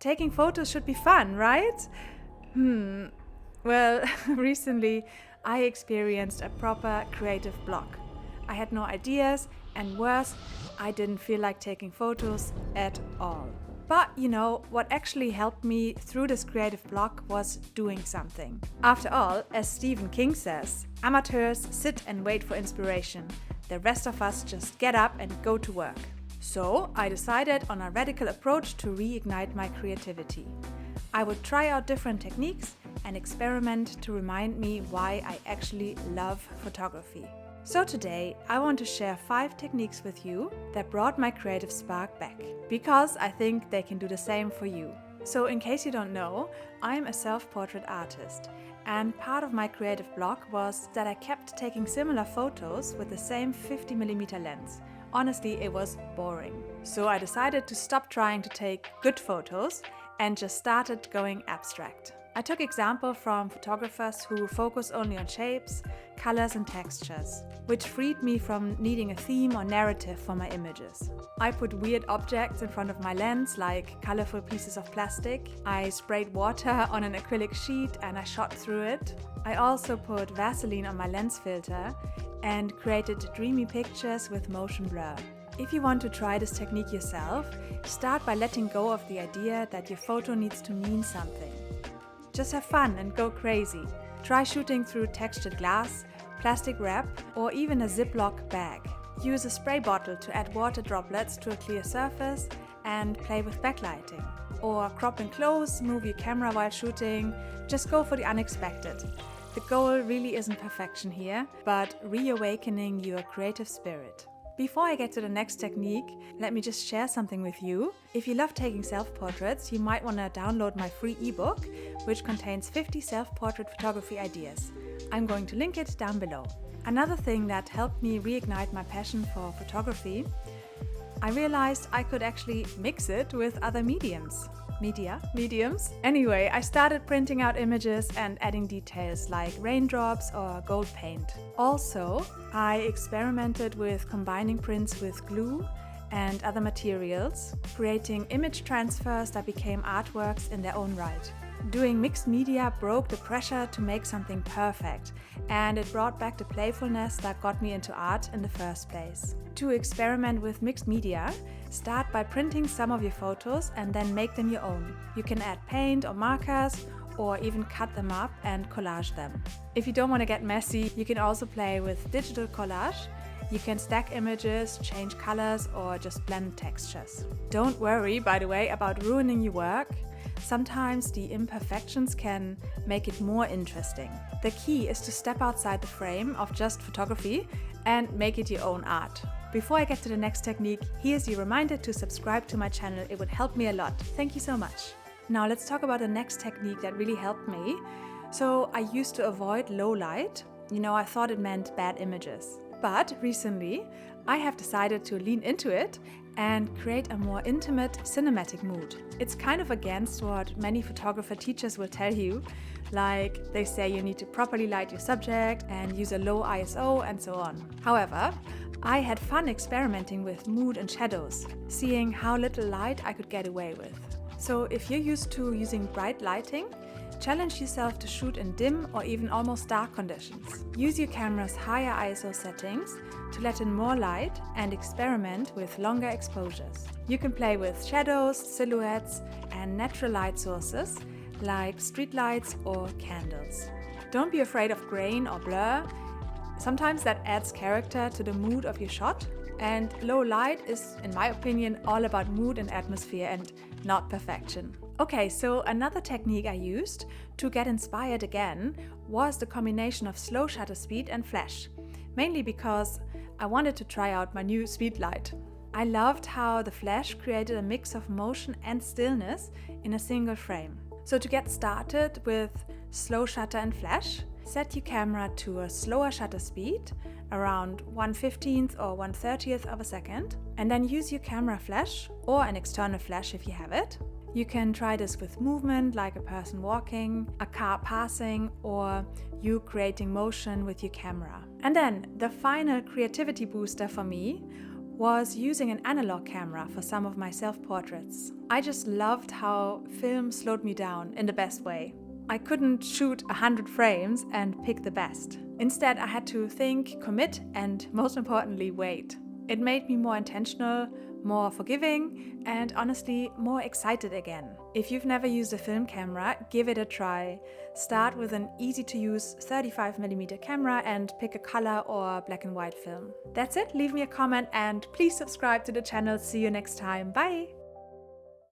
taking photos should be fun, right? Well, recently I experienced a proper creative block. I had no ideas, and worse, I didn't feel like taking photos at all. But what actually helped me through this creative block was doing something. After all, as Stephen King says, amateurs sit and wait for inspiration. The rest of us just get up and go to work. So I decided on a radical approach to reignite my creativity. I would try out different techniques and experiment to remind me why I actually love photography. So today I want to share 5 techniques with you that brought my creative spark back, because I think they can do the same for you. So in case you don't know, I'm a self-portrait artist, and part of my creative block was that I kept taking similar photos with the same 50mm lens. Honestly, it was boring. So I decided to stop trying to take good photos and just started going abstract. I took example from photographers who focus only on shapes, colors and textures, which freed me from needing a theme or narrative for my images. I put weird objects in front of my lens, like colorful pieces of plastic. I sprayed water on an acrylic sheet and I shot through it. I also put Vaseline on my lens filter and created dreamy pictures with motion blur. If you want to try this technique yourself, start by letting go of the idea that your photo needs to mean something. Just have fun and go crazy. Try shooting through textured glass, plastic wrap, or even a Ziploc bag. Use a spray bottle to add water droplets to a clear surface and play with backlighting. Or crop in close, move your camera while shooting. Just go for the unexpected. The goal really isn't perfection here, but reawakening your creative spirit. Before I get to the next technique, let me just share something with you. If you love taking self-portraits, you might want to download my free ebook, which contains 50 self-portrait photography ideas. I'm going to link it down below. Another thing that helped me reignite my passion for photography, I realized I could actually mix it with other mediums. Anyway, I started printing out images and adding details like raindrops or gold paint. Also, I experimented with combining prints with glue and other materials, creating image transfers that became artworks in their own right. Doing mixed media broke the pressure to make something perfect, and it brought back the playfulness that got me into art in the first place. To experiment with mixed media, start by printing some of your photos and then make them your own. You can add paint or markers, or even cut them up and collage them. If you don't want to get messy, you can also play with digital collage. You can stack images, change colors, or just blend textures. Don't worry, by the way, about ruining your work. Sometimes the imperfections can make it more interesting. The key is to step outside the frame of just photography and make it your own art. Before I get to the next technique, here's your reminder to subscribe to my channel. It would help me a lot. Thank you so much. Now let's talk about the next technique that really helped me. So I used to avoid low light. I thought it meant bad images. But recently, I have decided to lean into it and create a more intimate cinematic mood. It's kind of against what many photographer teachers will tell you, like they say you need to properly light your subject and use a low ISO and so on. However, I had fun experimenting with mood and shadows, seeing how little light I could get away with. So if you're used to using bright lighting, challenge yourself to shoot in dim or even almost dark conditions. Use your camera's higher ISO settings to let in more light and experiment with longer exposures. You can play with shadows, silhouettes, and natural light sources like street lights or candles. Don't be afraid of grain or blur. Sometimes that adds character to the mood of your shot. And low light is, in my opinion, all about mood and atmosphere and not perfection. Okay, so another technique I used to get inspired again was the combination of slow shutter speed and flash, mainly because I wanted to try out my new speed light. I loved how the flash created a mix of motion and stillness in a single frame. So to get started with slow shutter and flash, set your camera to a slower shutter speed, around 1/15th or 1/30th of a second, and then use your camera flash or an external flash if you have it. You can try this with movement, like a person walking, a car passing, or you creating motion with your camera. And then the final creativity booster for me was using an analog camera for some of my self-portraits. I just loved how film slowed me down in the best way. I couldn't shoot 100 frames and pick the best. Instead, I had to think, commit, and most importantly, wait. It made me more intentional, more forgiving, and honestly, more excited again. If you've never used a film camera, give it a try. Start with an easy-to-use 35mm camera and pick a color or black and white film. That's it, leave me a comment and please subscribe to the channel. See you next time. Bye!